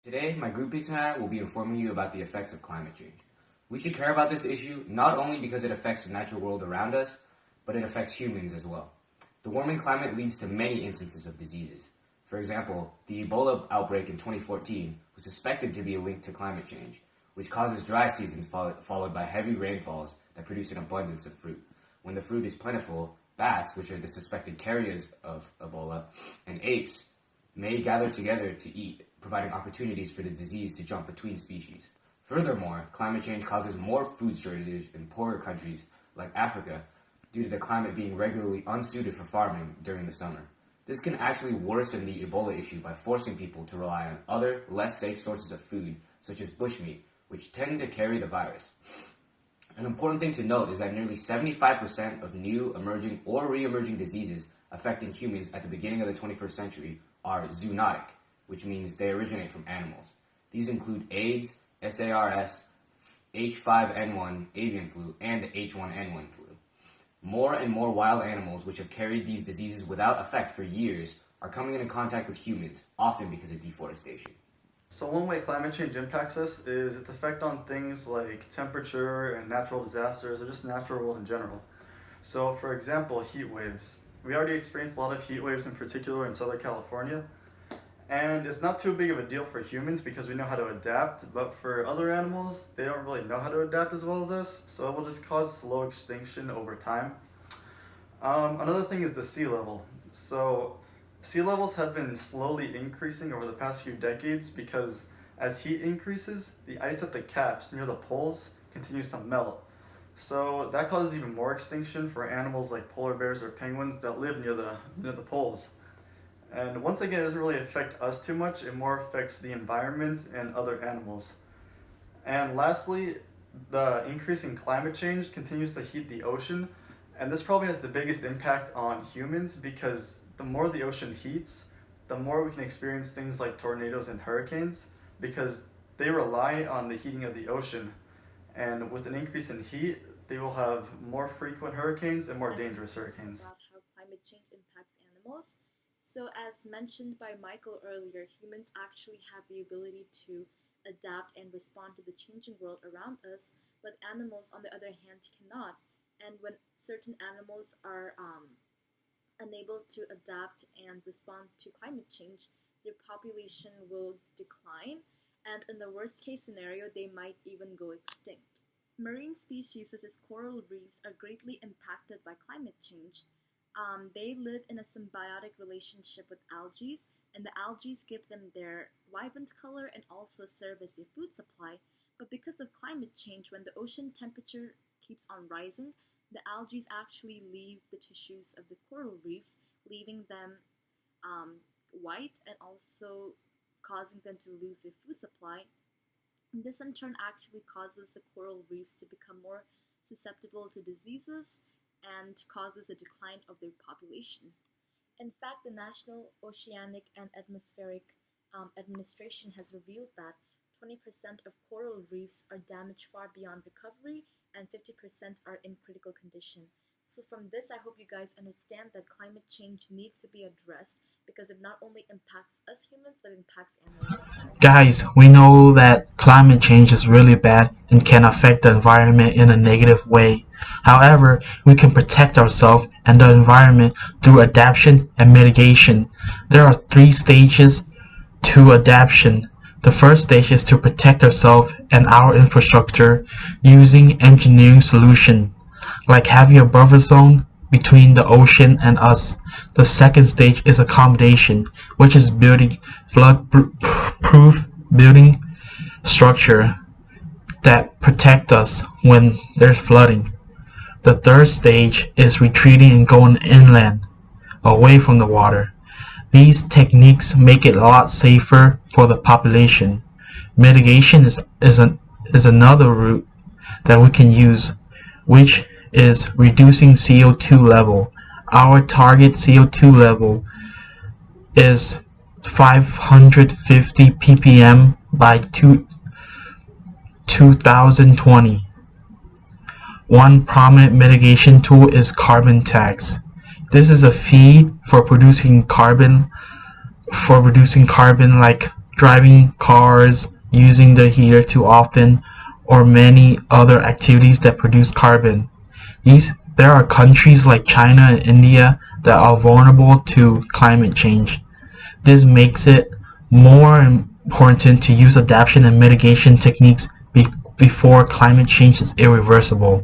Today, my group pizza and I will be informing you about the effects of climate change. We should care about this issue not only because it affects the natural world around us, but it affects humans as well. The warming climate leads to many instances of diseases. For example, the Ebola outbreak in 2014 was suspected to be a link to climate change, which causes dry seasons followed by heavy rainfalls that produce an abundance of fruit. When the fruit is plentiful, bats, which are the suspected carriers of Ebola, and apes may gather together to eat, providing opportunities for the disease to jump between species. Furthermore, climate change causes more food shortages in poorer countries like Africa due to the climate being regularly unsuited for farming during the summer. This can actually worsen the Ebola issue by forcing people to rely on other, less safe sources of food, such as bushmeat, which tend to carry the virus. An important thing to note is that nearly 75% of new, emerging, or re-emerging diseases affecting humans at the beginning of the 21st century are zoonotic, which means they originate from animals. These include AIDS, SARS, H5N1 avian flu, and the H1N1 flu. More and more wild animals which have carried these diseases without effect for years are coming into contact with humans, often because of deforestation. So one way climate change impacts us is its effect on things like temperature and natural disasters, or just natural world in general. So for example, heat waves. We already experienced a lot of heat waves, in particular in Southern California. And it's not too big of a deal for humans because we know how to adapt, but for other animals, they don't really know how to adapt as well as us, so it will just cause slow extinction over time. Another thing is the sea level. So sea levels have been slowly increasing over the past few decades because as heat increases, the ice at the caps near the poles continues to melt. So that causes even more extinction for animals like polar bears or penguins that live near the poles. And once again, it doesn't really affect us too much, it more affects the environment and other animals. And lastly, the increasing climate change continues to heat the ocean, and this probably has the biggest impact on humans because the more the ocean heats, the more we can experience things like tornadoes and hurricanes because they rely on the heating of the ocean. And with an increase in heat, they will have more frequent hurricanes and more dangerous hurricanes. About how climate change impacts animals. So as mentioned by Michael earlier, humans actually have the ability to adapt and respond to the changing world around us, but animals, on the other hand, cannot. And when certain animals are unable to adapt and respond to climate change, their population will decline, and in the worst case scenario, they might even go extinct. Marine species such as coral reefs are greatly impacted by climate change. They live in a symbiotic relationship with algae, and the algae give them their vibrant color and also serve as their food supply. But because of climate change, when the ocean temperature keeps on rising, the algae actually leave the tissues of the coral reefs, leaving them white and also causing them to lose their food supply. And this in turn actually causes the coral reefs to become more susceptible to diseases and causes the decline of their population. In fact, the National Oceanic and Atmospheric Administration has revealed that 20% of coral reefs are damaged far beyond recovery and 50% are in critical condition. So from this, I hope you guys understand that climate change needs to be addressed because it not only impacts us humans, but it impacts animals. Guys, we know that climate change is really bad and can affect the environment in a negative way. However, we can protect ourselves and the environment through adaptation and mitigation. There are 3 stages to adaptation. The first stage is to protect ourselves and our infrastructure using engineering solutions, like having a buffer zone between the ocean and us. The second stage is accommodation, which is building flood-proof building structure that protect us when there's flooding. The third stage is retreating and going inland, away from the water. These techniques make it a lot safer for the population. Mitigation is another route that we can use, which is reducing CO2 level. Our target CO2 level is 550 ppm by 2020. One prominent mitigation tool is carbon tax. This is a fee for producing carbon like driving cars, using the heater too often, or many other activities that produce carbon. There are countries like China and India that are vulnerable to climate change. This makes it more important to use adaptation and mitigation techniques before climate change is irreversible.